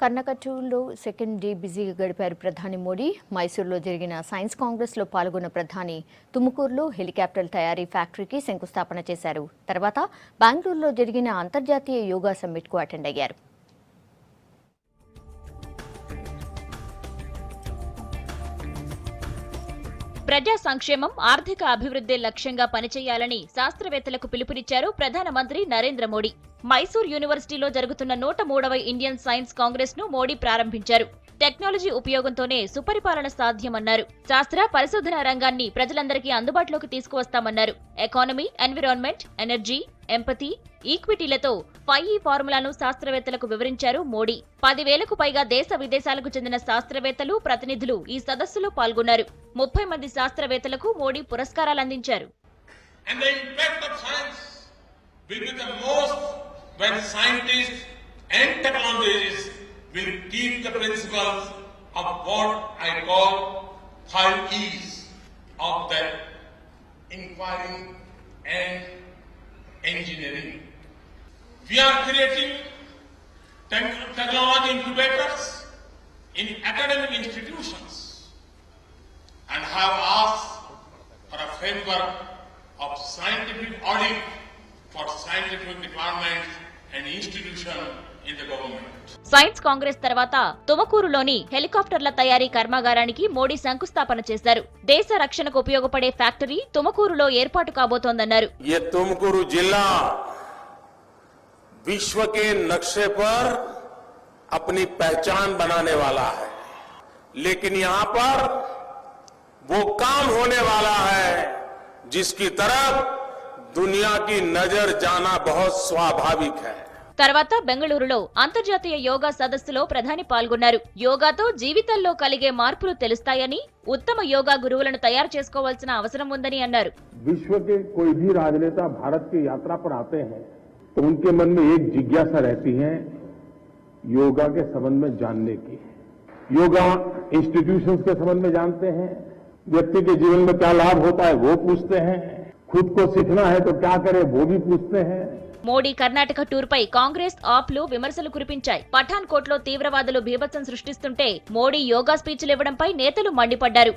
కర్ణాటకలో second day బిజీగా గడిపారు ప్రధాని మోడీ. మైసూరులో జరిగిన సైన్స్ కాంగ్రెస్లో పాల్గొన్న ప్రధాని తుముకూరులో హెలికాప్టర్ల తయారీ ఫ్యాక్టరీకి శంకుస్థాపన చేశారు. తర్వాత బెంగళూరులో జరిగిన అంతర్జాతీయ యోగా సమ్మిట్కు అటెండ్ అయ్యారు. ప్రజా సంక్షేమం, ఆర్థిక అభివృద్ధి లక్ష్యంగా పనిచేయాలని శాస్త్రవేత్తలకు పిలుపునిచ్చారు ప్రధానమంత్రి నరేంద్ర మోడీ. మైసూర్ యూనివర్సిటీలో జరుగుతున్న 103వ ఇండియన్ సైన్స్ కాంగ్రెస్ ను మోడీ ప్రారంభించారు. టెక్నాలజీ ఉపయోగంతోనే సుపరిపాలన సాధ్యమన్నారు. శాస్త్ర పరిశోధన రంగాన్ని ప్రజలందరికీ అందుబాటులోకి తీసుకువస్తామన్నారు. ఎకానమీ, ఎన్విరాన్మెంట్, ఎనర్జీ, ఎంపతి, ఈక్విటీలతో 5E ఫార్ములాను శాస్త్రవేత్తలకు వివరించారు మోడీ. 10,000కు పైగా దేశ విదేశాలకు చెందిన శాస్త్రవేత్తలు, ప్రతినిధులు ఈ సదస్సులో పాల్గొన్నారు. 30 మంది శాస్త్రవేత్తలకు మోడీ పురస్కారాలు అందించారు. When scientists and technologists will keep the principles of what I call 5Es of that inquiry and engineering. We are creating technology incubators in academic institutions and have asked for a framework of scientific audit for scientific departments and institution in the government. Science Congress తర్వాత తుమకూరులోని హెలికాప్టర్ల తయారీ కర్మాగారానికి మోడీ శంకుస్థాపన చేశారు. దేశ రక్షణకు ఉపయోగపడే factory తుమకూరులో ఏర్పాటు కాబోతోందన్నారు. ये तुमकुरु जिला विश्व के नक्शे पर अपनी पहचान बनाने वाला है, लेकिन यहां पर वो काम होने वाला है जिसकी तरफ दुनिया की नजर जाना बहुत स्वाभाविक है. తర్వాత బెంగళూరులో అంతర్జాతీయ యోగా సదస్సులో ప్రధాని పాల్గొన్నారు. యోగాతో జీవితంలో కలిగే మార్పులు తెలుస్తాయని, ఉత్తమ యోగా గురువులను తయారు చేసుకోవాల్సిన అవసరం ఉందని అన్నారు. विश्व के कोई भी राजनेता भारत की यात्रा पर आते हैं तो उनके मन में एक जिज्ञासा रहती है योगा के संबंध में जानने की. योगा इंस्टीट्यूशंस के संबंध में जानते हैं, व्यक्ति के जीवन में क्या लाभ होता है वो पूछते हैं, खुद को सीखना है तो क्या करें वो भी पूछते हैं. మోడీ కర్ణాటక టూర్ పై కాంగ్రెస్, ఆప్లు విమర్శలు కురిపించాయి. పఠాన్ కోట్లో తీవ్రవాదులు బీభత్సం సృష్టిస్తుంటే మోడీ యోగా స్పీచ్లు ఇవ్వడంపై నేతలు మండిపడ్డారు.